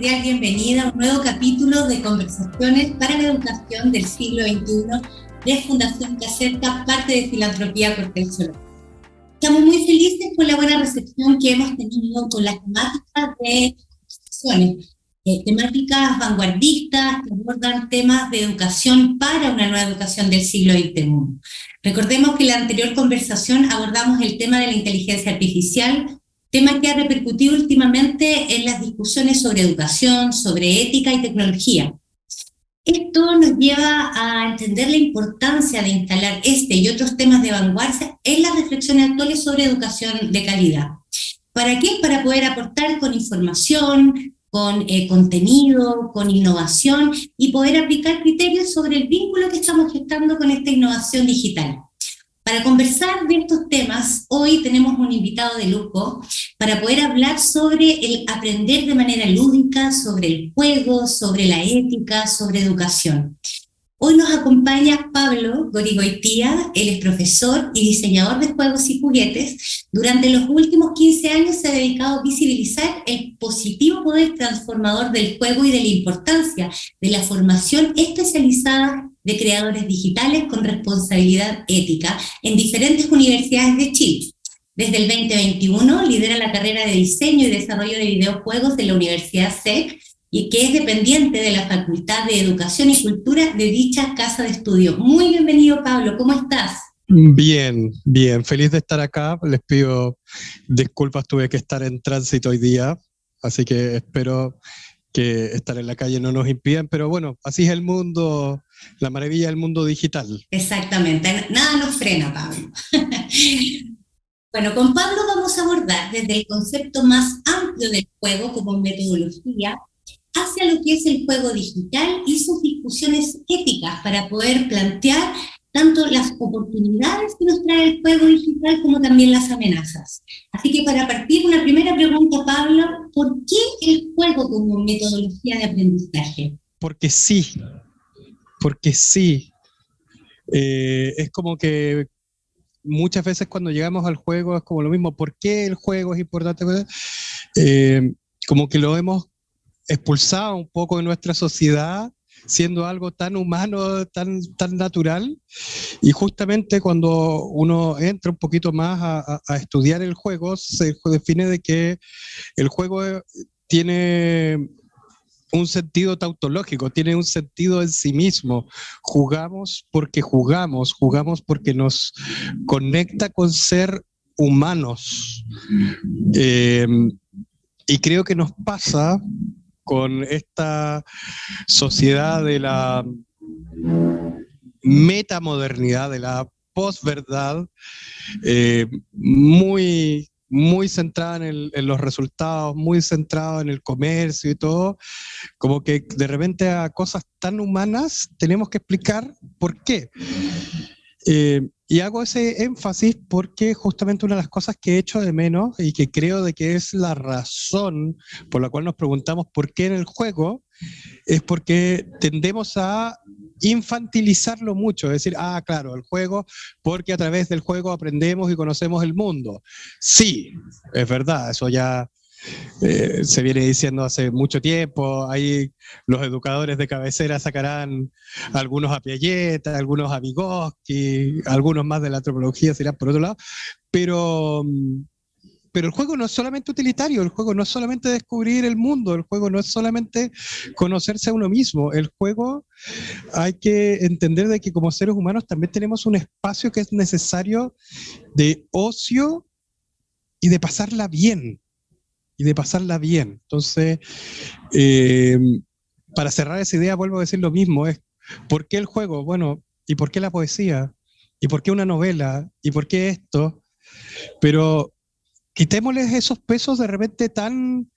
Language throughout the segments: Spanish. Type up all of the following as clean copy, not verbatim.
cordial bienvenida a un nuevo capítulo de Conversaciones para la Educación del siglo XXI de Fundación Caserta, parte de Filantropía Cortés Solá. Estamos muy felices por la buena recepción que hemos tenido con las temáticas de conversaciones, temáticas vanguardistas que abordan temas de educación para una nueva educación del siglo XXI. Recordemos que en la anterior conversación abordamos el tema de la inteligencia artificial, tema que ha repercutido últimamente en las discusiones sobre educación, sobre ética y tecnología. Esto nos lleva a entender la importancia de instalar este y otros temas de vanguardia en las reflexiones actuales sobre educación de calidad. ¿Para qué? Para poder aportar con información, con contenido, con innovación y poder aplicar criterios sobre el vínculo que estamos gestando con esta innovación digital. Para conversar de estos temas, hoy tenemos un invitado de lujo para poder hablar sobre el aprender de manera lúdica, sobre el juego, sobre la ética, sobre educación. Hoy nos acompaña Pablo Gorigoitía, él es profesor y diseñador de juegos y juguetes. Durante los últimos 15 años se ha dedicado a visibilizar el positivo poder transformador del juego y de la importancia de la formación especializada de creadores digitales con responsabilidad ética en diferentes universidades de Chile. Desde el 2021 lidera la carrera de diseño y desarrollo de videojuegos de la Universidad SEC, y que es dependiente de la Facultad de Educación y Cultura de dicha casa de estudio. Muy bienvenido, Pablo, ¿cómo estás? Bien, feliz de estar acá. Les pido disculpas, tuve que estar en tránsito hoy día, así que espero que estar en la calle no nos impidan, pero bueno, así es el mundo, la maravilla del mundo digital. Exactamente, nada nos frena, Pablo. Bueno, con Pablo vamos a abordar desde el concepto más amplio del juego como metodología hacia lo que es el juego digital y sus discusiones éticas para poder plantear tanto las oportunidades que nos trae el juego digital como también las amenazas. Así que para partir, una primera pregunta, Pablo, ¿por qué el juego como metodología de aprendizaje? Porque sí. Es como que muchas veces cuando llegamos al juego es como lo mismo, ¿por qué el juego es importante? Como que lo hemos expulsado un poco de nuestra sociedad, siendo algo tan humano, tan natural, y justamente cuando uno entra un poquito más a estudiar el juego, se define de que el juego tiene un sentido tautológico, tiene un sentido en sí mismo. Jugamos porque nos conecta con ser humanos. Y creo que nos pasa con esta sociedad de la metamodernidad, de la posverdad, muy centrada en los resultados, muy centrada en el comercio y todo, como que de repente a cosas tan humanas tenemos que explicar por qué. Y hago ese énfasis porque justamente una de las cosas que echo de menos y que creo de que es la razón por la cual nos preguntamos por qué en el juego, es porque tendemos a infantilizarlo mucho, es decir, claro, el juego, porque a través del juego aprendemos y conocemos el mundo. Sí, es verdad, eso ya se viene diciendo hace mucho tiempo. Ahí los educadores de cabecera sacarán algunos a Piaget, algunos a Vygotsky, algunos más de la antropología serán por otro lado, pero el juego no es solamente utilitario, el juego no es solamente descubrir el mundo, el juego no es solamente conocerse a uno mismo, el juego hay que entender de que como seres humanos también tenemos un espacio que es necesario de ocio y de pasarla bien. Entonces, para cerrar esa idea, vuelvo a decir lo mismo, ¿por qué el juego? Bueno, ¿y por qué la poesía? ¿Y por qué una novela? ¿Y por qué esto? Pero quitémosles esos pesos de repente tan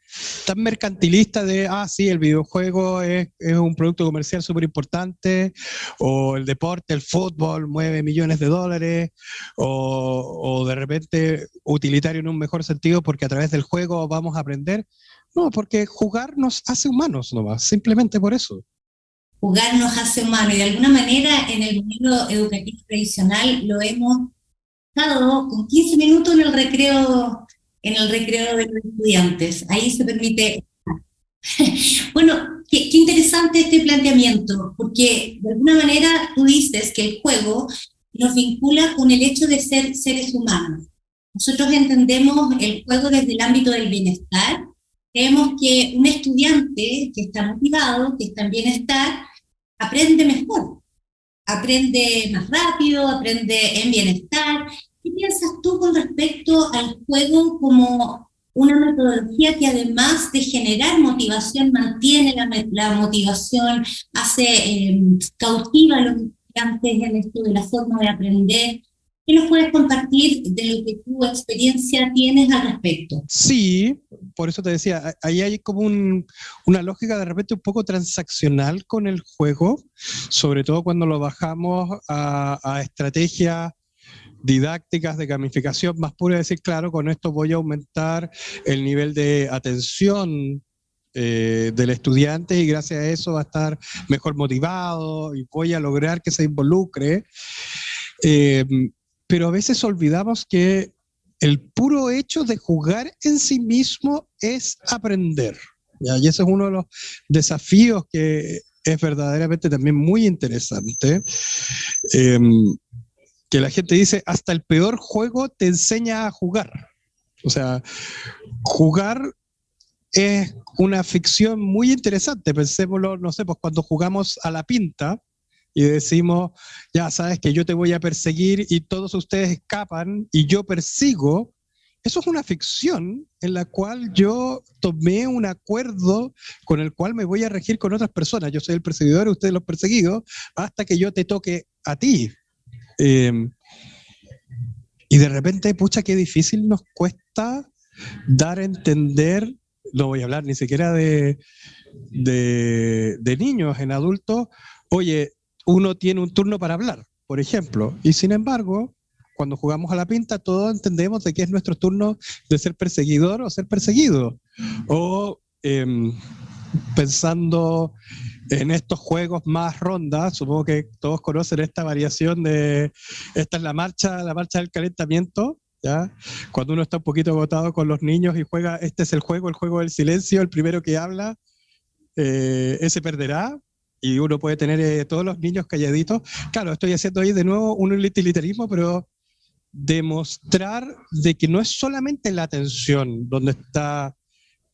mercantilistas de, sí, el videojuego es un producto comercial súper importante, o el deporte, el fútbol, mueve millones de dólares, o de repente utilitario en un mejor sentido porque a través del juego vamos a aprender. No, porque jugar nos hace humanos nomás, simplemente por eso. Jugar nos hace humanos y de alguna manera en el modelo educativo tradicional lo hemos dado con 15 minutos en el recreo de los estudiantes. Ahí se permite. Bueno, qué interesante este planteamiento, porque de alguna manera tú dices que el juego nos vincula con el hecho de ser seres humanos. Nosotros entendemos el juego desde el ámbito del bienestar. Creemos que un estudiante que está motivado, que está en bienestar, aprende mejor, aprende más rápido, aprende en bienestar. ¿Qué piensas tú con respecto al juego como una metodología que además de generar motivación, mantiene la motivación, hace cautiva a los estudiantes en esto de la forma de aprender? ¿Qué nos puedes compartir de lo que tu experiencia tienes al respecto? Sí, por eso te decía, ahí hay como una lógica de repente un poco transaccional con el juego, sobre todo cuando lo bajamos a estrategias didácticas de gamificación más pura, decir, claro, con esto voy a aumentar el nivel de atención del estudiante y gracias a eso va a estar mejor motivado y voy a lograr que se involucre. Pero a veces olvidamos que el puro hecho de jugar en sí mismo es aprender, ¿ya? Y ese es uno de los desafíos que es verdaderamente también muy interesante. Que la gente dice, hasta el peor juego te enseña a jugar. O sea, jugar es una ficción muy interesante. Pensémoslo, no sé, pues cuando jugamos a la pinta y decimos, ya sabes que yo te voy a perseguir y todos ustedes escapan y yo persigo. Eso es una ficción en la cual yo tomé un acuerdo con el cual me voy a regir con otras personas. Yo soy el perseguidor y ustedes los perseguidos hasta que yo te toque a ti. Y de repente, pucha, qué difícil nos cuesta dar a entender, no voy a hablar ni siquiera de niños, en adultos, oye, uno tiene un turno para hablar, por ejemplo, y sin embargo, cuando jugamos a la pinta, todos entendemos de que es nuestro turno de ser perseguidor o ser perseguido. O pensando en estos juegos más rondas, supongo que todos conocen esta variación de, esta es la marcha del calentamiento, ¿ya? Cuando uno está un poquito agotado con los niños y juega, este es el juego del silencio, el primero que habla, ese perderá, y uno puede tener todos los niños calladitos. Claro, estoy haciendo ahí de nuevo un utilitarismo, pero demostrar de que no es solamente la atención donde está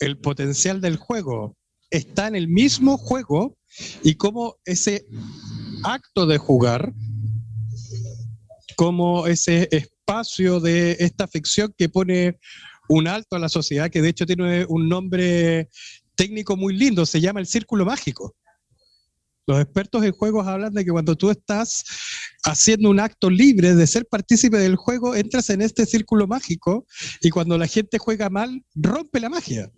el potencial del juego, está en el mismo juego y cómo ese acto de jugar, como ese espacio de esta ficción que pone un alto a la sociedad, que de hecho tiene un nombre técnico muy lindo, se llama el círculo mágico. Los expertos en juegos hablan de que cuando tú estás haciendo un acto libre de ser partícipe del juego, entras en este círculo mágico y cuando la gente juega mal, rompe la magia.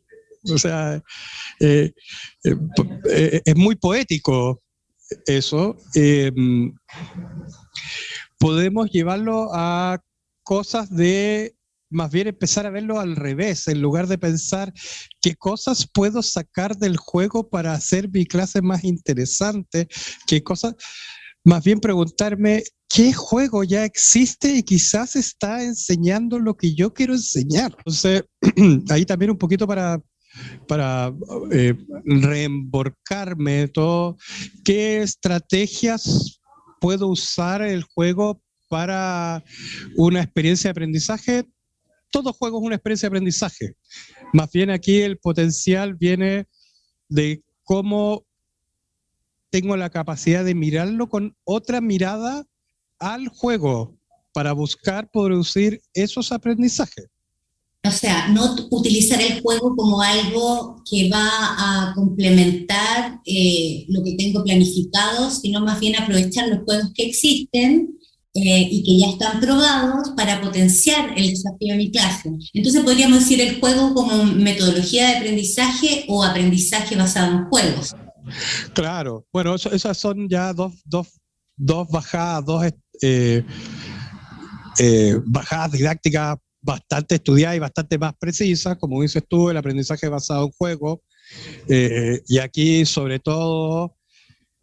O sea, es muy poético eso. Podemos llevarlo a cosas de más bien empezar a verlo al revés, en lugar de pensar qué cosas puedo sacar del juego para hacer mi clase más interesante, qué cosas, más bien preguntarme qué juego ya existe y quizás está enseñando lo que yo quiero enseñar. Entonces, ahí también un poquito para reemborcarme todo, qué estrategias puedo usar el juego para una experiencia de aprendizaje. Todo juego es una experiencia de aprendizaje. Más bien aquí el potencial viene de cómo tengo la capacidad de mirarlo con otra mirada al juego para buscar producir esos aprendizajes. O sea, no utilizar el juego como algo que va a complementar lo que tengo planificado, sino más bien aprovechar los juegos que existen y que ya están probados para potenciar el desafío de mi clase. Entonces podríamos decir el juego como metodología de aprendizaje o aprendizaje basado en juegos. Claro, bueno, esas son ya dos bajadas, bajadas didácticas bastante estudiadas y bastante más precisas, como dices tú, el aprendizaje basado en juego, y aquí sobre todo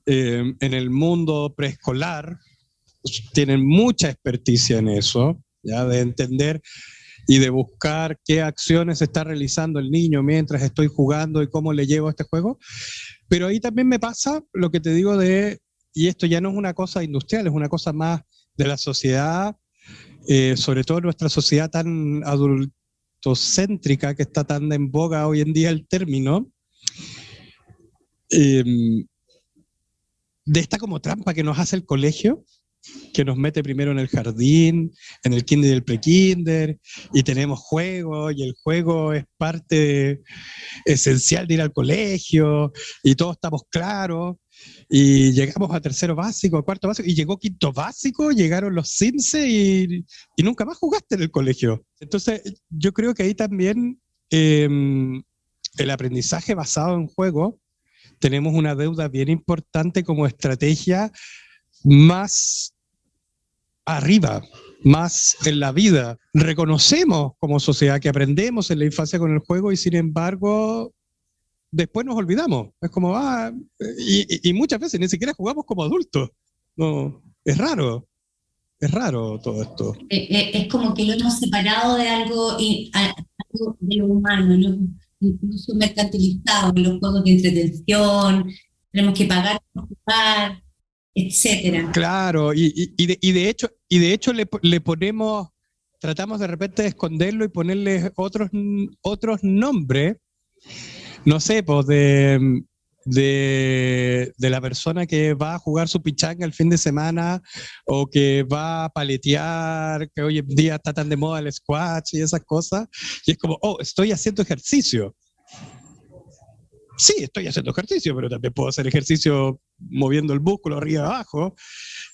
en el mundo preescolar tienen mucha experticia en eso, ya de entender y de buscar qué acciones está realizando el niño mientras estoy jugando y cómo le llevo a este juego. Pero ahí también me pasa lo que te digo y esto ya no es una cosa industrial, es una cosa más de la sociedad, sobre todo nuestra sociedad tan adultocéntrica, que está tan en boga hoy en día el término, de esta como trampa que nos hace el colegio, que nos mete primero en el jardín, en el kinder y el prekinder, y tenemos juegos, y el juego es parte esencial de ir al colegio, y todos estamos claros, y llegamos a tercero básico, a cuarto básico, y llegó quinto básico, llegaron los Sims y nunca más jugaste en el colegio. Entonces, yo creo que ahí también el aprendizaje basado en juego, tenemos una deuda bien importante como estrategia más arriba, más en la vida. Reconocemos como sociedad que aprendemos en la infancia con el juego y sin embargo después nos olvidamos. Es como, y muchas veces ni siquiera jugamos como adultos. No, es raro todo esto. Es como que lo hemos separado de algo, algo de lo humano, ¿no? Incluso mercantilizado, los juegos de entretención, tenemos que pagar por jugar, etcétera. Claro, y de hecho le ponemos, tratamos de repente de esconderlo y ponerle otros nombres, no sé, pues de la persona que va a jugar su pichanga el fin de semana o que va a paletear, que hoy en día está tan de moda el squash y esas cosas, y es como, oh, estoy haciendo ejercicio. Sí, estoy haciendo ejercicio, pero también puedo hacer ejercicio moviendo el músculo arriba y abajo.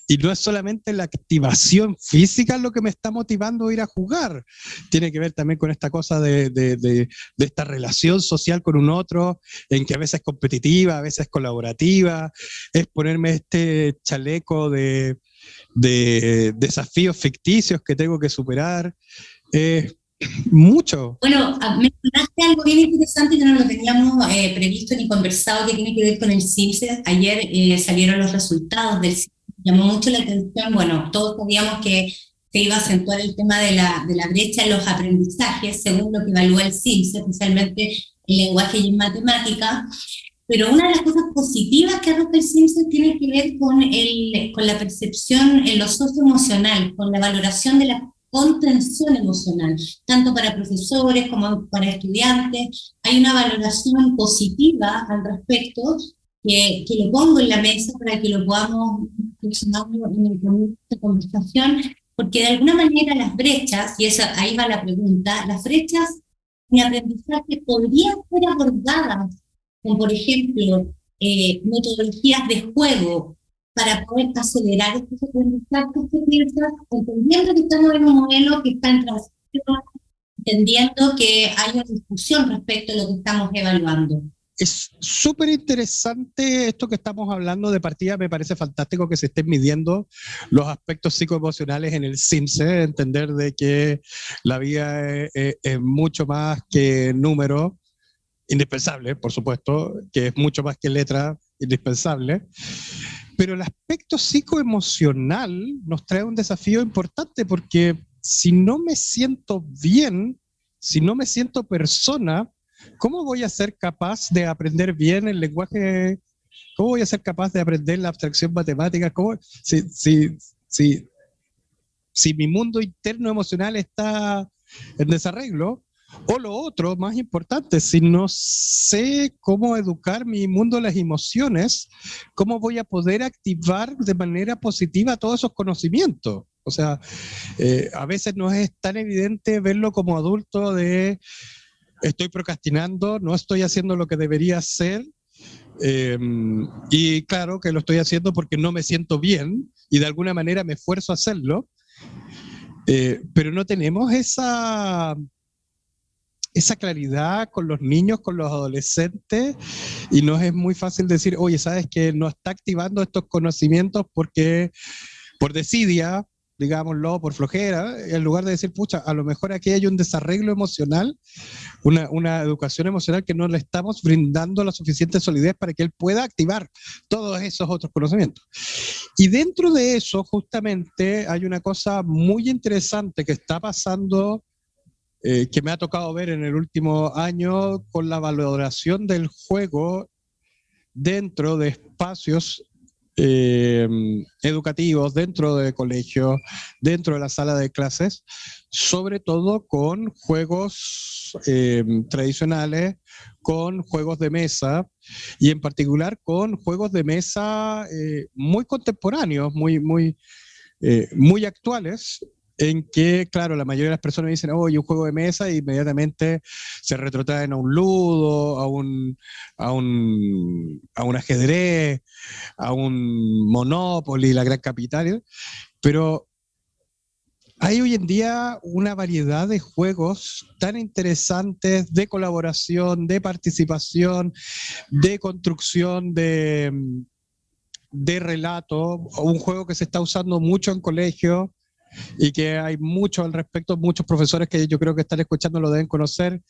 Y no es solamente la activación física lo que me está motivando a ir a jugar. Tiene que ver también con esta cosa de esta relación social con un otro, en que a veces es competitiva, a veces es colaborativa. Es ponerme este chaleco de desafíos ficticios que tengo que superar. Mucho. Bueno, mencionaste algo bien interesante que no lo teníamos previsto ni conversado, que tiene que ver con el Sims. Ayer salieron los resultados del Sims. Llamó mucho la atención. Bueno, todos sabíamos que se iba a acentuar el tema de la brecha en los aprendizajes, según lo que evalúa el Sims, especialmente en lenguaje y en matemática. Pero una de las cosas positivas que arroja el Sims tiene que ver con la percepción en lo socioemocional, con la valoración de la contención emocional, tanto para profesores como para estudiantes. Hay una valoración positiva al respecto que lo pongo en la mesa para que lo podamos reflexionar en el camino de esta conversación, porque de alguna manera las brechas, y ahí va la pregunta, las brechas de aprendizaje podrían ser abordadas con, por ejemplo, metodologías de juego para poder acelerar estos aprendizajes que piensas, entendiendo que estamos en un modelo que está en transición, entendiendo que hay una discusión respecto a lo que estamos evaluando. Es súper interesante esto que estamos hablando de partida. Me parece fantástico que se estén midiendo los aspectos psicoemocionales en el Sims, entender de que la vida es mucho más que números, indispensable, por supuesto, que es mucho más que letra, indispensable. Pero el aspecto psicoemocional nos trae un desafío importante porque si no me siento bien, si no me siento persona, ¿cómo voy a ser capaz de aprender bien el lenguaje? ¿Cómo voy a ser capaz de aprender la abstracción matemática? Si mi mundo interno emocional está en desarreglo? O lo otro, más importante, si no sé cómo educar mi mundo de las emociones, ¿cómo voy a poder activar de manera positiva todos esos conocimientos? O sea, a veces no es tan evidente verlo como adulto de estoy procrastinando, no estoy haciendo lo que debería hacer, y claro que lo estoy haciendo porque no me siento bien y de alguna manera me esfuerzo a hacerlo, pero no tenemos esa claridad con los niños, con los adolescentes, y nos es muy fácil decir, oye, ¿sabes que no está activando estos conocimientos porque por desidia, digámoslo, por flojera, en lugar de decir, pucha, a lo mejor aquí hay un desarreglo emocional, una educación emocional que no le estamos brindando la suficiente solidez para que él pueda activar todos esos otros conocimientos. Y dentro de eso, justamente, hay una cosa muy interesante que está pasando que me ha tocado ver en el último año con la valoración del juego dentro de espacios educativos, dentro de colegios, dentro de la sala de clases, sobre todo con juegos tradicionales, con juegos de mesa y en particular con juegos de mesa muy contemporáneos, muy actuales, en que, claro, la mayoría de las personas dicen, oye, un juego de mesa, e inmediatamente se retrotraen a un ludo, a un ajedrez, a un Monopoly, la Gran Capital, pero hay hoy en día una variedad de juegos tan interesantes de colaboración, de participación, de construcción de relato, un juego que se está usando mucho en colegios, y que hay mucho al respecto, muchos profesores que yo creo que están escuchando lo deben conocer,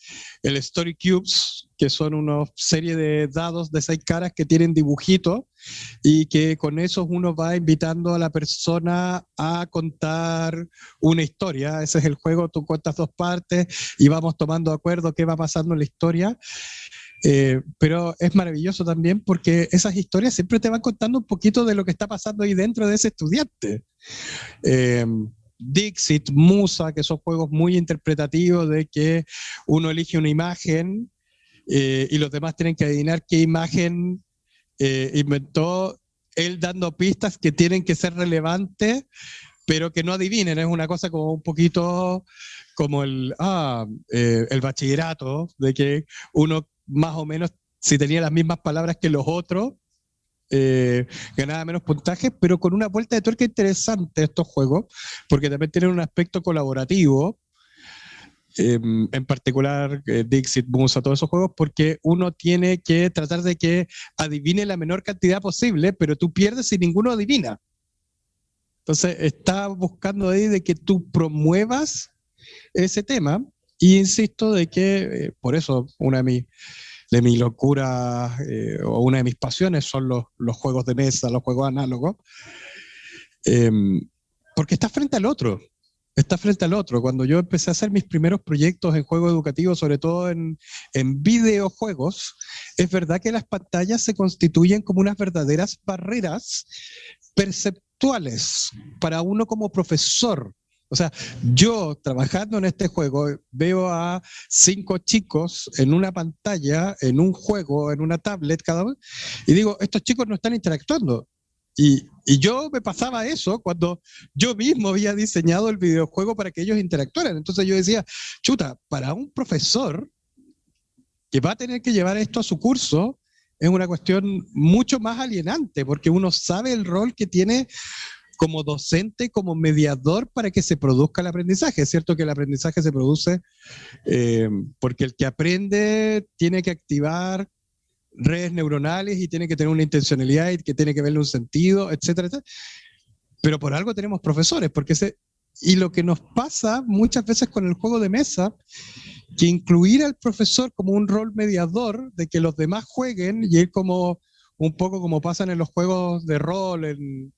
el Story Cubes, que son una serie de dados de 6 caras que tienen dibujitos y que con esos uno va invitando a la persona a contar una historia. Ese es el juego, tú cuentas 2 partes y vamos tomando de acuerdo qué va pasando en la historia. Pero es maravilloso también porque esas historias siempre te van contando un poquito de lo que está pasando ahí dentro de ese estudiante. Dixit, Musa, que son juegos muy interpretativos de que uno elige una imagen y los demás tienen que adivinar qué imagen inventó él, dando pistas que tienen que ser relevantes, pero que no adivinen. Es una cosa como un poquito como el bachillerato, de que uno más o menos, si tenía las mismas palabras que los otros, ganaba menos puntajes, pero con una vuelta de tuerca interesante estos juegos, porque también tienen un aspecto colaborativo, en particular Dixit, Musa, todos esos juegos, porque uno tiene que tratar de que adivine la menor cantidad posible, pero tú pierdes si ninguno adivina. Entonces está buscando ahí de que tú promuevas ese tema, y insisto de que por eso una de mis locuras o una de mis pasiones son los juegos de mesa, los juegos análogos, porque está frente al otro. Cuando yo empecé a hacer mis primeros proyectos en juegos educativos, sobre todo en videojuegos, es verdad que las pantallas se constituyen como unas verdaderas barreras perceptuales para uno como profesor. O sea, yo trabajando en este juego veo a 5 chicos en una pantalla, en un juego, en una tablet cada uno, y digo, estos chicos no están interactuando. Y yo me pasaba eso cuando yo mismo había diseñado el videojuego para que ellos interactuaran. Entonces yo decía, chuta, para un profesor que va a tener que llevar esto a su curso, es una cuestión mucho más alienante, porque uno sabe el rol que tiene como docente, como mediador para que se produzca el aprendizaje. Es cierto que el aprendizaje se produce porque el que aprende tiene que activar redes neuronales y tiene que tener una intencionalidad y que tiene que verle un sentido, etcétera, etcétera. Pero por algo tenemos profesores, y lo que nos pasa muchas veces con el juego de mesa, que incluir al profesor como un rol mediador de que los demás jueguen, y es como un poco como pasan en los juegos de rol, en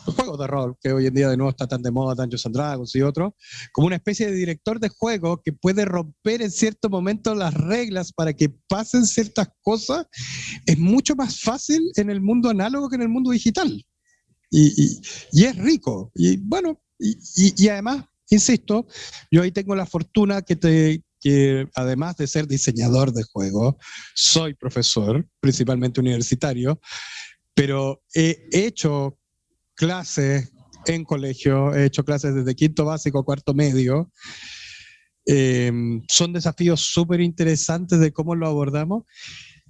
los juegos de rol, que hoy en día de nuevo está tan de moda, Dungeons and Dragons y otros, como una especie de director de juego que puede romper en cierto momento las reglas para que pasen ciertas cosas, es mucho más fácil en el mundo análogo que en el mundo digital. Y es rico. Y bueno, y además, insisto, yo ahí tengo la fortuna que además de ser diseñador de juegos, soy profesor, principalmente universitario, pero he hecho clases en colegio, he hecho clases desde quinto básico a cuarto medio. Son desafíos súper interesantes de cómo lo abordamos,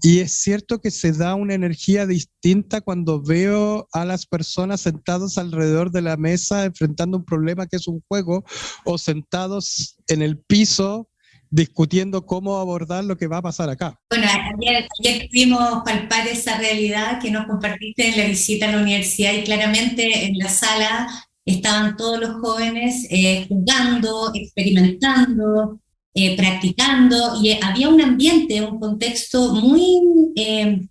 y es cierto que se da una energía distinta cuando veo a las personas sentadas alrededor de la mesa enfrentando un problema que es un juego, o sentados en el piso discutiendo cómo abordar lo que va a pasar acá. Bueno, ayer pudimos palpar esa realidad que nos compartiste en la visita a la universidad, y claramente en la sala estaban todos los jóvenes jugando, experimentando, practicando, y había un ambiente, un contexto muy de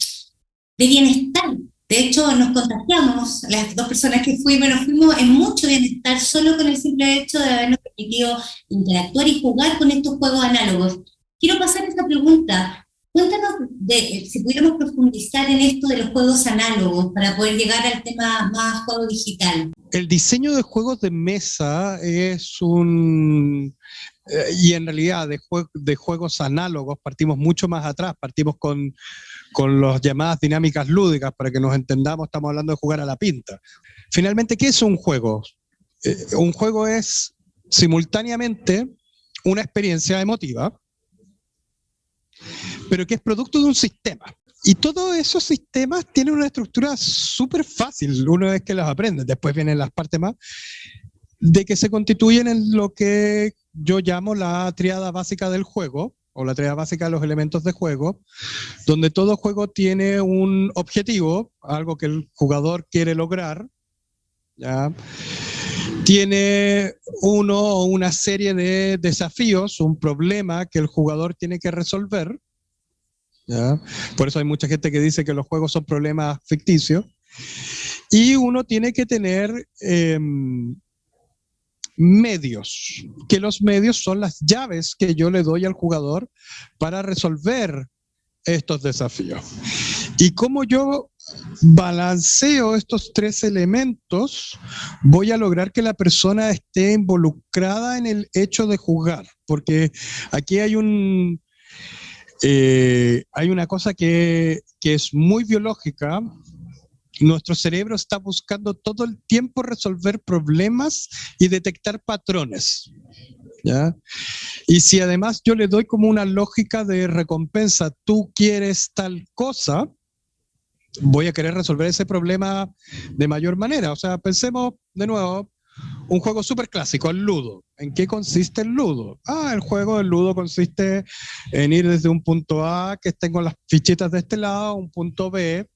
bienestar, De hecho, nos contagiamos, las dos personas que fuimos, nos fuimos en mucho bienestar solo con el simple hecho de habernos permitido interactuar y jugar con estos juegos análogos. Quiero pasar esta pregunta. Cuéntanos si pudiéramos profundizar en esto de los juegos análogos para poder llegar al tema más juego digital. El diseño de juegos de mesa es y en realidad de juegos análogos partimos mucho más atrás, partimos con las llamadas dinámicas lúdicas, para que nos entendamos, estamos hablando de jugar a la pinta. Finalmente, ¿qué es un juego? Un juego es simultáneamente una experiencia emotiva, pero que es producto de un sistema. Y todos esos sistemas tienen una estructura súper fácil, una vez que los aprendes. Después vienen las partes más, de que se constituyen en lo que yo llamo la tríada básica del juego, o la tríada básica de los elementos de juego, donde todo juego tiene un objetivo, algo que el jugador quiere lograr, ¿ya? Tiene uno o una serie de desafíos, un problema que el jugador tiene que resolver, ¿ya? Por eso hay mucha gente que dice que los juegos son problemas ficticios, y uno tiene que tener medios, que los medios son las llaves que yo le doy al jugador para resolver estos desafíos. Y como yo balanceo estos tres elementos, voy a lograr que la persona esté involucrada en el hecho de jugar, porque aquí hay una cosa que es muy biológica. Nuestro cerebro está buscando todo el tiempo resolver problemas y detectar patrones, ¿ya? Y si además yo le doy como una lógica de recompensa, tú quieres tal cosa, voy a querer resolver ese problema de mayor manera. O sea, pensemos de nuevo, un juego súper clásico, el Ludo. ¿En qué consiste el Ludo? El juego del Ludo consiste en ir desde un punto A, que tengo las fichitas de este lado, a un punto B,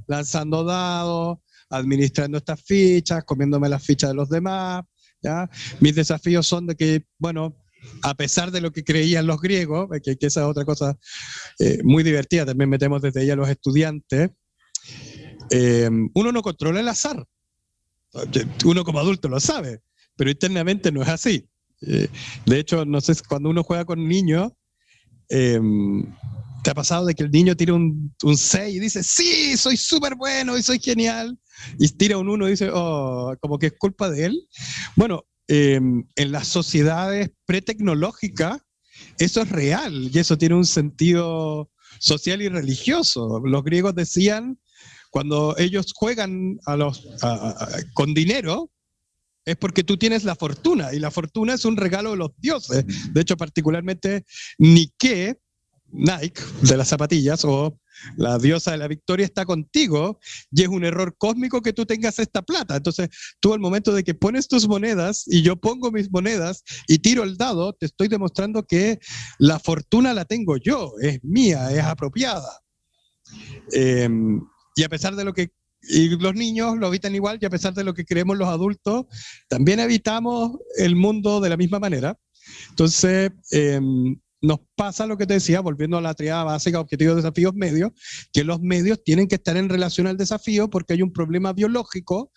lanzando dados, administrando estas fichas, comiéndome las fichas de los demás, ¿ya? Mis desafíos son de que, bueno, a pesar de lo que creían los griegos, que esa es otra cosa muy divertida, también metemos desde ella a los estudiantes, uno no controla el azar. Uno como adulto lo sabe, pero internamente no es así. De hecho, no sé, cuando uno juega con niños, ¿te ha pasado de que el niño tira un 6 y dice, sí, soy súper bueno y soy genial? Y tira un 1 y dice, oh, como que es culpa de él. Bueno, en las sociedades pretecnológicas, eso es real y eso tiene un sentido social y religioso. Los griegos decían, cuando ellos juegan con dinero, es porque tú tienes la fortuna, y la fortuna es un regalo de los dioses. De hecho, particularmente Nike de las zapatillas, o la diosa de la victoria, está contigo, y es un error cósmico que tú tengas esta plata. Entonces, tú al momento de que pones tus monedas, y yo pongo mis monedas, y tiro el dado, te estoy demostrando que la fortuna la tengo yo, es mía, es apropiada. Y a pesar de lo que y los niños lo habitan igual, y a pesar de lo que creemos los adultos, también habitamos el mundo de la misma manera. Entonces, nos pasa lo que te decía, volviendo a la triada básica, objetivos, desafíos, medios, que los medios tienen que estar en relación al desafío, porque hay un problema biológico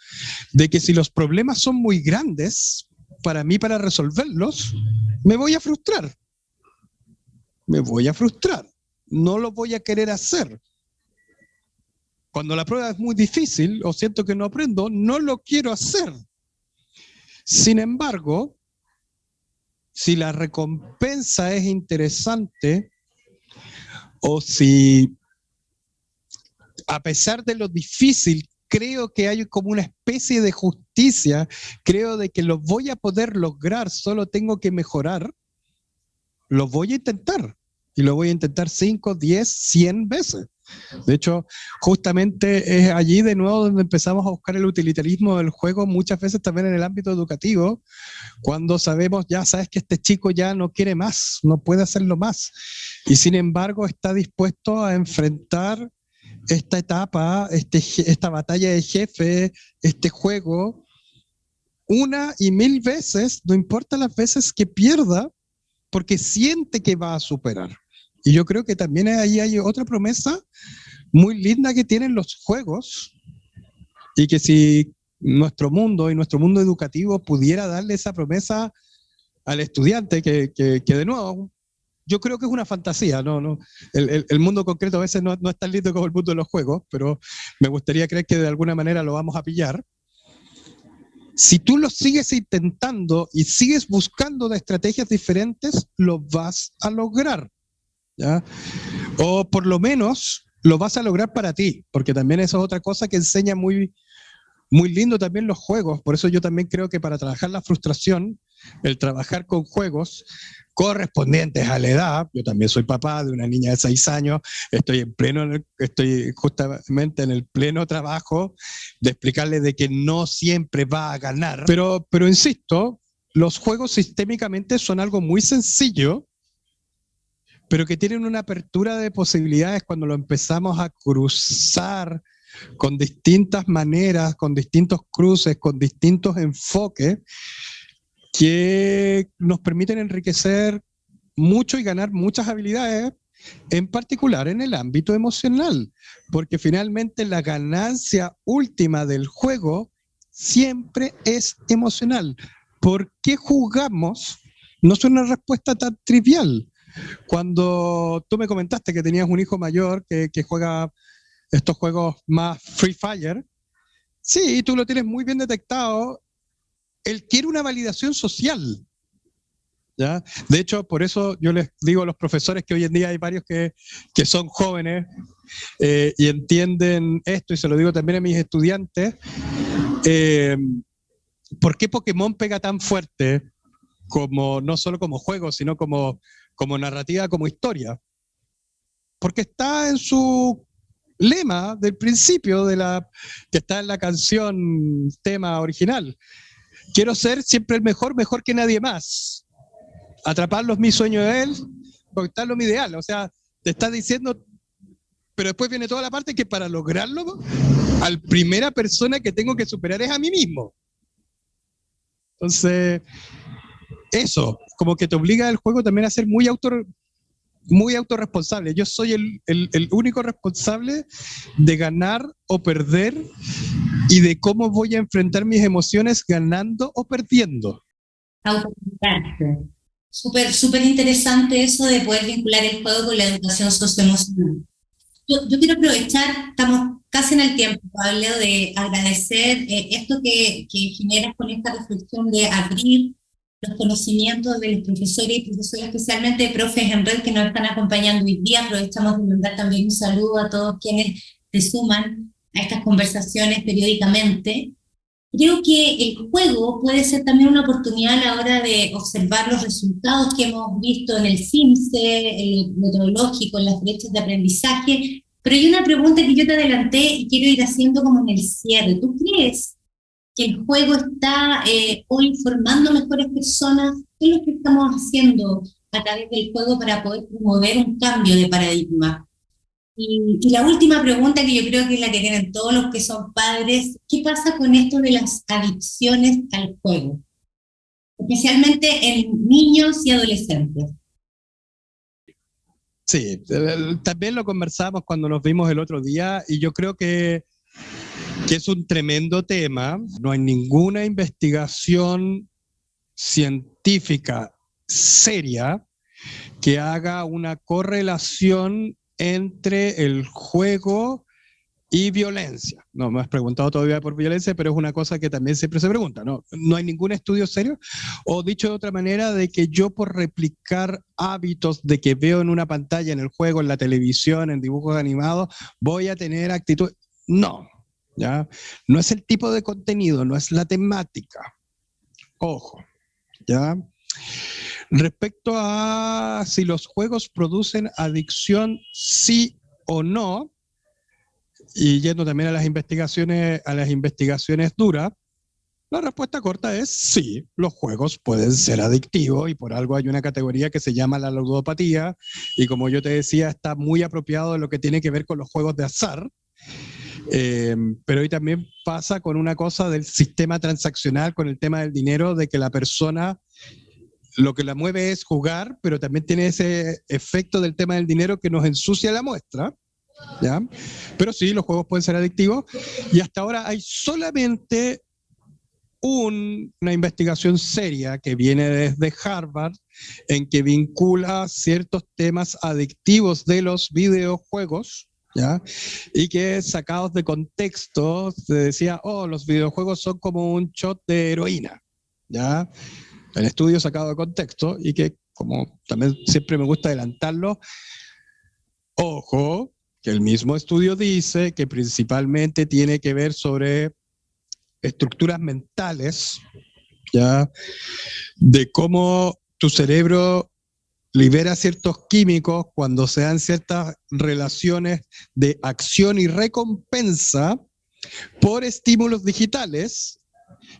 de que si los problemas son muy grandes, para mí, para resolverlos, me voy a frustrar. No lo voy a querer hacer. Cuando la prueba es muy difícil o siento que no aprendo, no lo quiero hacer. Sin embargo, si la recompensa es interesante, o si a pesar de lo difícil creo que hay como una especie de justicia, creo de que lo voy a poder lograr, solo tengo que mejorar, lo voy a intentar. Y lo voy a intentar 5, 10, 100 veces. De hecho, justamente es allí de nuevo donde empezamos a buscar el utilitarismo del juego, muchas veces también en el ámbito educativo, cuando sabemos, ya sabes que este chico ya no quiere más, no puede hacerlo más, y sin embargo está dispuesto a enfrentar esta etapa, esta batalla de jefe, este juego, 1 y 1000 veces, no importa las veces que pierda, porque siente que va a superar. Y yo creo que también ahí hay otra promesa muy linda que tienen los juegos, y que si nuestro mundo y nuestro mundo educativo pudiera darle esa promesa al estudiante, que de nuevo, yo creo que es una fantasía, no, el mundo concreto a veces no es tan lindo como el mundo de los juegos, pero me gustaría creer que de alguna manera lo vamos a pillar. Si tú lo sigues intentando y sigues buscando de estrategias diferentes, lo vas a lograr, ¿ya? O por lo menos lo vas a lograr para ti, porque también eso es otra cosa que enseña muy, muy lindo también los juegos. Por eso yo también creo que para trabajar la frustración, el trabajar con juegos correspondientes a la edad, yo también soy papá de una niña de 6 años, estoy justamente en el pleno trabajo de explicarle de que no siempre va a ganar, pero insisto, los juegos sistémicamente son algo muy sencillo, pero que tienen una apertura de posibilidades cuando lo empezamos a cruzar con distintas maneras, con distintos cruces, con distintos enfoques, que nos permiten enriquecer mucho y ganar muchas habilidades, en particular en el ámbito emocional, porque finalmente la ganancia última del juego siempre es emocional. ¿Por qué jugamos? No es una respuesta tan trivial. Cuando tú me comentaste que tenías un hijo mayor que juega estos juegos más Free Fire, sí, tú lo tienes muy bien detectado. Él quiere una validación social, ¿ya? De hecho, por eso yo les digo a los profesores que hoy en día hay varios que son jóvenes y entienden esto, y se lo digo también a mis estudiantes, ¿por qué Pokémon pega tan fuerte como, no solo como juego, sino como narrativa, como historia? Porque está en su lema del principio, que está en la canción tema original. Quiero ser siempre el mejor, mejor que nadie más. Atraparlo es mi sueño de él, conquistarlo es mi ideal. O sea, te está diciendo, pero después viene toda la parte que para lograrlo, al primera persona que tengo que superar es a mí mismo. Entonces, eso, como que te obliga el juego también a ser muy autorresponsable. Yo soy el único responsable de ganar o perder y de cómo voy a enfrentar mis emociones ganando o perdiendo. Autocontrolarte. Súper interesante eso de poder vincular el juego con la educación socioemocional. Yo quiero aprovechar, estamos casi en el tiempo, Pablo, de agradecer esto que generas con esta reflexión de abrir los conocimientos de los profesores y profesoras, especialmente de profes en red que nos están acompañando hoy día. Aprovechamos de mandar también un saludo a todos quienes se suman a estas conversaciones periódicamente. Creo que el juego puede ser también una oportunidad a la hora de observar los resultados que hemos visto en el CIMSE, el metodológico, en las brechas de aprendizaje. Pero hay una pregunta que yo te adelanté y quiero ir haciendo como en el cierre. ¿Tú crees que el juego está hoy formando mejores personas? ¿Qué es lo que estamos haciendo a través del juego para poder promover un cambio de paradigma? Y la última pregunta, que yo creo que es la que tienen todos los que son padres: ¿qué pasa con esto de las adicciones al juego? Especialmente en niños y adolescentes. Sí, también lo conversamos cuando nos vimos el otro día, y yo creo que es un tremendo tema. No hay ninguna investigación científica seria que haga una correlación entre el juego y violencia. No me has preguntado todavía por violencia, pero es una cosa que también siempre se pregunta, ¿no? No hay ningún estudio serio, o dicho de otra manera, de que yo por replicar hábitos de que veo en una pantalla, en el juego, en la televisión, en dibujos animados, voy a tener actitud. No, ¿ya? No es el tipo de contenido, no es la temática. Ojo, ¿ya? Respecto a si los juegos producen adicción, sí o no, y yendo también a las investigaciones duras, la respuesta corta es sí, los juegos pueden ser adictivos, y por algo hay una categoría que se llama la ludopatía, y como yo te decía, está muy apropiado de lo que tiene que ver con los juegos de azar. Pero hoy también pasa con una cosa del sistema transaccional, con el tema del dinero, de que la persona lo que la mueve es jugar, pero también tiene ese efecto del tema del dinero que nos ensucia la muestra. ¿ya? Pero sí, los juegos pueden ser adictivos y hasta ahora hay solamente una investigación seria que viene desde Harvard en que vincula ciertos temas adictivos de los videojuegos, ¿ya? Y que sacados de contexto se decía, oh, los videojuegos son como un shot de heroína, ¿ya? El estudio sacado de contexto y que, como también siempre me gusta adelantarlo, ojo, que el mismo estudio dice que principalmente tiene que ver sobre estructuras mentales, ¿ya? De cómo tu cerebro libera ciertos químicos cuando se dan ciertas relaciones de acción y recompensa por estímulos digitales,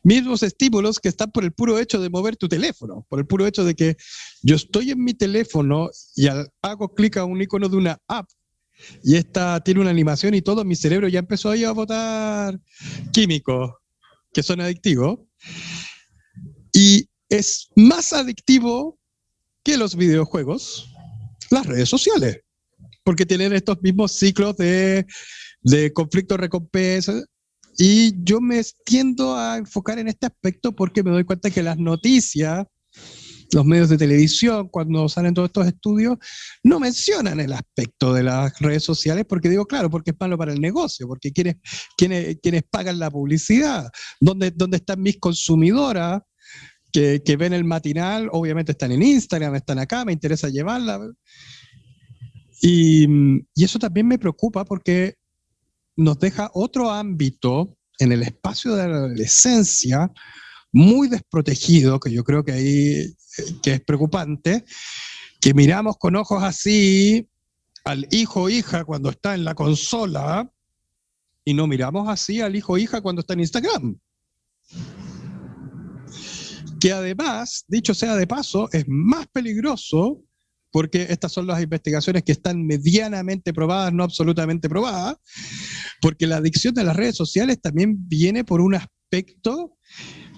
mismos estímulos que están por el puro hecho de mover tu teléfono, por el puro hecho de que yo estoy en mi teléfono y hago clic a un icono de una app y esta tiene una animación y todo, mi cerebro ya empezó ahí a botar químicos que son adictivos, y es más adictivo que los videojuegos las redes sociales, porque tienen estos mismos ciclos de conflicto-recompensa, y yo me tiendo a enfocar en este aspecto porque me doy cuenta que las noticias, los medios de televisión, cuando salen todos estos estudios, no mencionan el aspecto de las redes sociales, porque digo, claro, porque es malo para el negocio, porque quienes pagan la publicidad, ¿dónde están mis consumidoras que ven el matinal? Obviamente están en Instagram, están acá, me interesa llevarla. Y eso también me preocupa porque nos deja otro ámbito en el espacio de la adolescencia muy desprotegido, que yo creo que ahí que es preocupante, que miramos con ojos así al hijo o hija cuando está en la consola y no miramos así al hijo o hija cuando está en Instagram. Que además, dicho sea de paso, es más peligroso porque estas son las investigaciones que están medianamente probadas, no absolutamente probadas, porque la adicción de las redes sociales también viene por un aspecto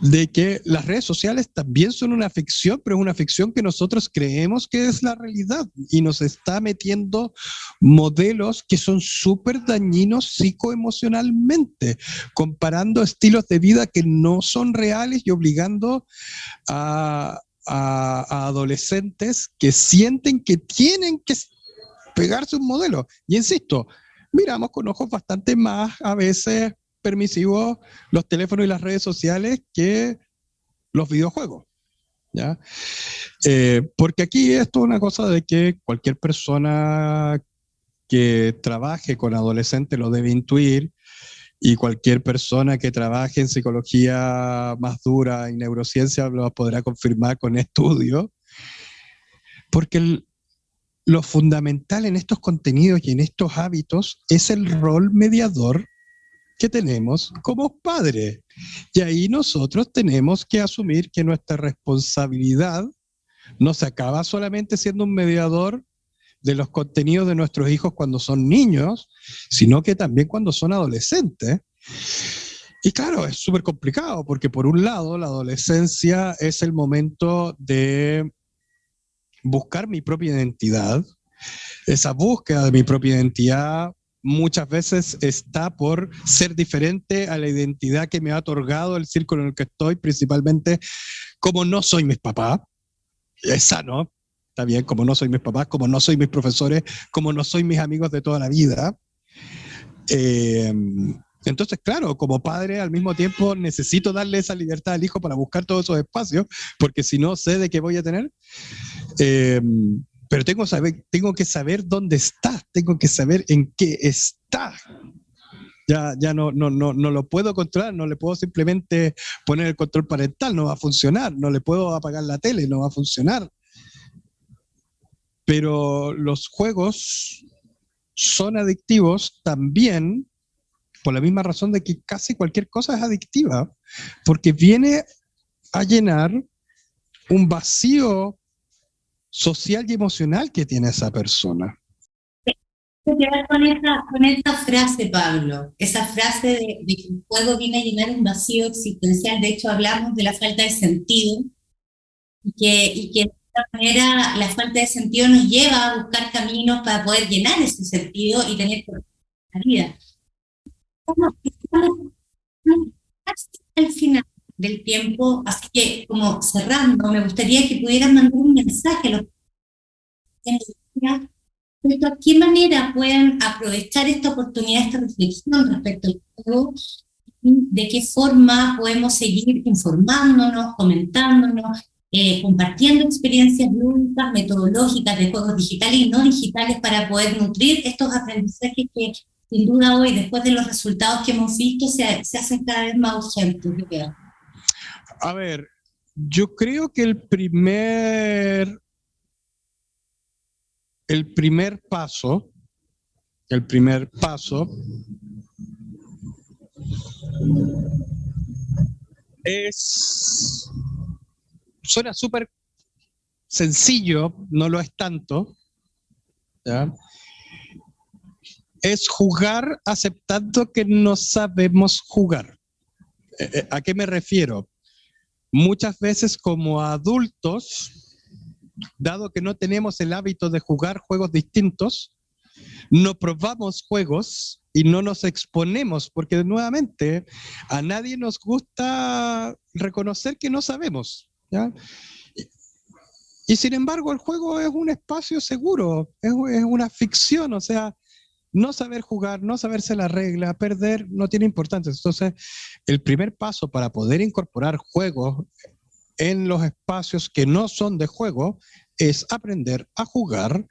de que las redes sociales también son una ficción, pero es una ficción que nosotros creemos que es la realidad y nos está metiendo modelos que son súper dañinos psicoemocionalmente, comparando estilos de vida que no son reales y obligando a adolescentes que sienten que tienen que pegarse un modelo. Y insisto, miramos con ojos bastante más a veces permisivos los teléfonos y las redes sociales que los videojuegos, ¿ya? Porque aquí esto es una cosa de que cualquier persona que trabaje con adolescentes lo debe intuir, y cualquier persona que trabaje en psicología más dura y neurociencia lo podrá confirmar con estudios, porque lo fundamental en estos contenidos y en estos hábitos es el rol mediador que tenemos como padres. Y ahí nosotros tenemos que asumir que nuestra responsabilidad no se acaba solamente siendo un mediador de los contenidos de nuestros hijos cuando son niños, sino que también cuando son adolescentes. Y claro, es súper complicado porque por un lado la adolescencia es el momento de buscar mi propia identidad. Esa búsqueda de mi propia identidad muchas veces está por ser diferente a la identidad que me ha otorgado el círculo en el que estoy, principalmente como no soy mis papás. Es sano, está bien, como no soy mis papás, como no soy mis profesores, como no soy mis amigos de toda la vida. Entonces, claro, como padre al mismo tiempo necesito darle esa libertad al hijo para buscar todos esos espacios, porque si no sé de qué voy a tener. Pero tengo que saber dónde está, tengo que saber en qué está. Ya no lo puedo controlar, no le puedo simplemente poner el control parental, no va a funcionar, no le puedo apagar la tele, no va a funcionar. Pero los juegos son adictivos también por la misma razón de que casi cualquier cosa es adictiva, porque viene a llenar un vacío social y emocional que tiene esa persona. Con esa frase, Pablo, esa frase de que el juego viene a llenar un vacío existencial. De hecho, hablamos de la falta de sentido y que manera, la falta de sentido nos lleva a buscar caminos para poder llenar ese sentido y tener la vida. Estamos casi al final del tiempo, así que como cerrando, me gustaría que pudieras mandar un mensaje a los que respecto a qué manera pueden aprovechar esta oportunidad, esta reflexión respecto al juego, de qué forma podemos seguir informándonos, comentándonos, compartiendo experiencias lúdicas, metodológicas de juegos digitales y no digitales para poder nutrir estos aprendizajes que sin duda hoy, después de los resultados que hemos visto, se hacen cada vez más urgentes. A ver, yo creo que el primer paso suena súper sencillo, no lo es tanto, ¿ya? Es jugar aceptando que no sabemos jugar. ¿A qué me refiero? Muchas veces como adultos, dado que no tenemos el hábito de jugar juegos distintos, no probamos juegos y no nos exponemos, porque nuevamente a nadie nos gusta reconocer que no sabemos, ¿ya? Y sin embargo el juego es un espacio seguro, es una ficción, o sea, no saber jugar, no saberse la regla, perder, no tiene importancia. Entonces, el primer paso para poder incorporar juegos en los espacios que no son de juego es aprender a jugar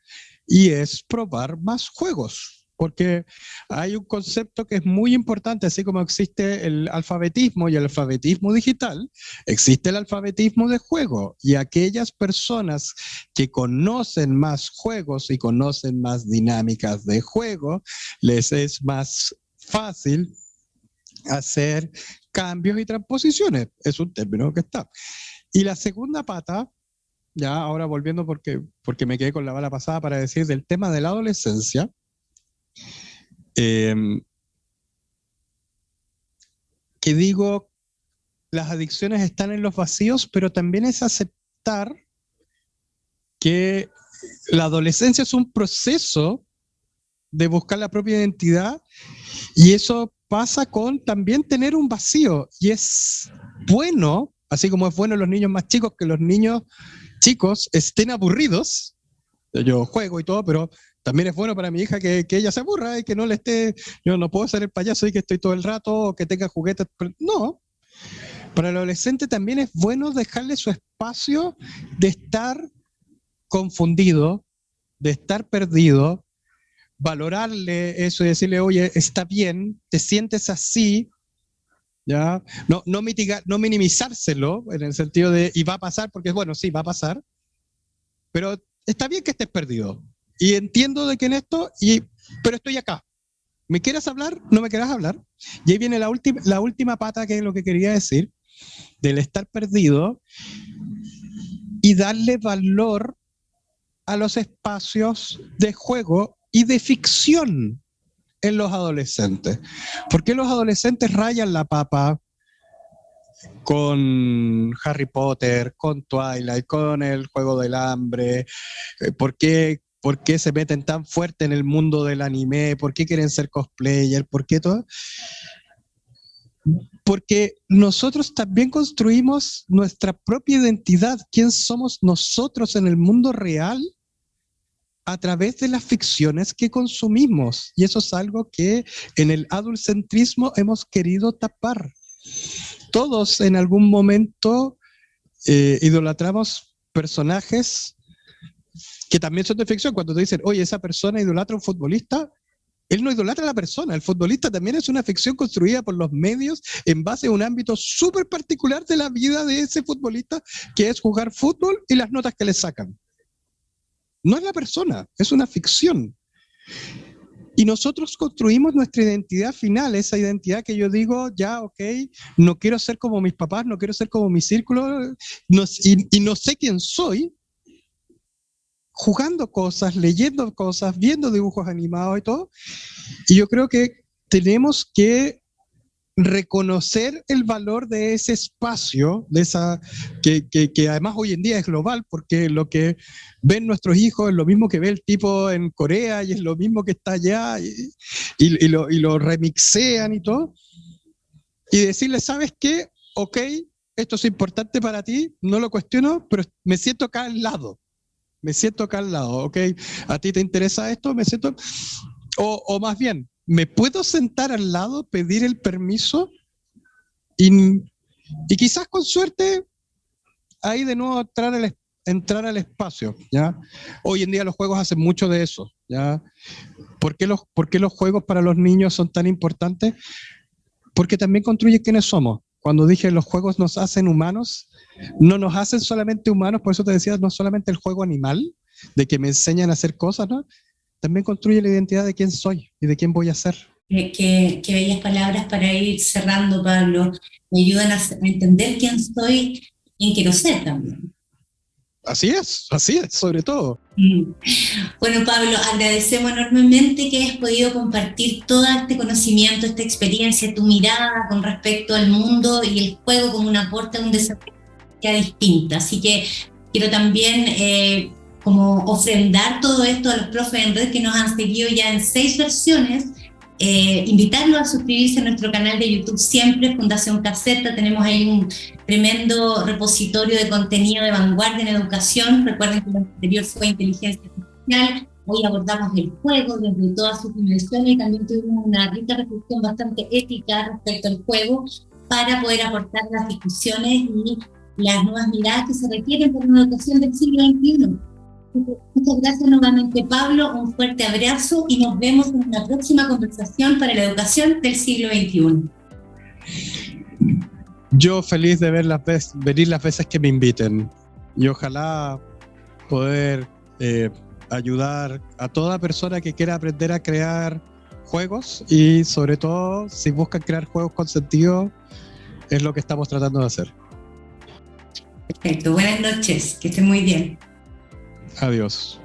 y es probar más juegos. Porque hay un concepto que es muy importante, así como existe el alfabetismo y el alfabetismo digital, existe el alfabetismo de juego, y aquellas personas que conocen más juegos y conocen más dinámicas de juego, les es más fácil hacer cambios y transposiciones. Es un término que está. Y la segunda pata, ya ahora volviendo porque me quedé con la bala pasada para decir del tema de la adolescencia, que digo, las adicciones están en los vacíos, pero también es aceptar que la adolescencia es un proceso de buscar la propia identidad, y eso pasa con también tener un vacío, y es bueno, así como es bueno en los niños más chicos que los niños chicos estén aburridos. Yo juego y todo, pero también es bueno para mi hija que ella se aburra y que no le esté, yo no puedo ser el payaso y que estoy todo el rato, o que tenga juguetes. No, para el adolescente también es bueno dejarle su espacio de estar confundido, de estar perdido, valorarle eso y decirle, oye, está bien, te sientes así, ¿ya? No mitigar, no minimizárselo en el sentido de, y va a pasar, porque bueno, sí, va a pasar, pero está bien que estés perdido. Y entiendo de que en esto, pero estoy acá. ¿Me quieres hablar? ¿No me quieras hablar? Y ahí viene la última pata, que es lo que quería decir, del estar perdido y darle valor a los espacios de juego y de ficción en los adolescentes. ¿Por qué los adolescentes rayan la papa con Harry Potter, con Twilight, con el Juego del Hambre? ¿Por qué se meten tan fuerte en el mundo del anime? ¿Por qué quieren ser cosplayer? ¿Por qué todo? Porque nosotros también construimos nuestra propia identidad, quién somos nosotros en el mundo real, a través de las ficciones que consumimos. Y eso es algo que en el adultcentrismo hemos querido tapar. Todos en algún momento idolatramos personajes que también son de ficción. Cuando te dicen, oye, esa persona idolatra a un futbolista, él no idolatra a la persona. El futbolista también es una ficción construida por los medios en base a un ámbito súper particular de la vida de ese futbolista, que es jugar fútbol y las notas que le sacan. No es la persona, es una ficción. Y nosotros construimos nuestra identidad final, esa identidad que yo digo, ya, ok, no quiero ser como mis papás, no quiero ser como mi círculo, y no sé quién soy, jugando cosas, leyendo cosas, viendo dibujos animados y todo. Y yo creo que tenemos que reconocer el valor de ese espacio, de esa que además hoy en día es global, porque lo que ven nuestros hijos es lo mismo que ve el tipo en Corea y es lo mismo que está allá y lo remixean y todo. Y decirle, ¿sabes qué? Ok, esto es importante para ti, no lo cuestiono, pero me siento acá al lado. Me siento acá al lado, ok. ¿A ti te interesa esto? Me siento... O más bien, ¿me puedo sentar al lado, pedir el permiso? Y quizás con suerte, ahí de nuevo entrar al espacio, ¿ya? Hoy en día los juegos hacen mucho de eso, ¿ya? ¿Por qué los juegos para los niños son tan importantes? Porque también construyen quiénes somos. Cuando dije los juegos nos hacen humanos, no nos hacen solamente humanos, por eso te decía, no solamente el juego animal, de que me enseñan a hacer cosas, ¿no? También construye la identidad de quién soy y de quién voy a ser. Qué bellas palabras para ir cerrando, Pablo. Me ayudan a entender quién soy y quién quiero ser también. Así es, sobre todo. Bueno, Pablo, agradecemos enormemente que hayas podido compartir todo este conocimiento, esta experiencia, tu mirada con respecto al mundo y el juego como un aporte a un desarrollo distinto. Así que quiero también como ofrendar todo esto a los profes en red que nos han seguido ya en 6 versiones. Invitarlos a suscribirse a nuestro canal de YouTube siempre, Fundación Caseta. Tenemos ahí un tremendo repositorio de contenido de vanguardia en educación. Recuerden que lo anterior fue inteligencia artificial. Hoy abordamos el juego desde todas sus dimensiones y también tuvimos una rica reflexión bastante ética respecto al juego para poder aportar las discusiones y las nuevas miradas que se requieren para una educación del siglo XXI. Muchas gracias nuevamente, Pablo, un fuerte abrazo y nos vemos en una próxima conversación para la educación del siglo XXI. Yo feliz de venir las veces que me inviten y ojalá poder ayudar a toda persona que quiera aprender a crear juegos y sobre todo si buscan crear juegos con sentido, es lo que estamos tratando de hacer. Perfecto, buenas noches, que estén muy bien. Adiós.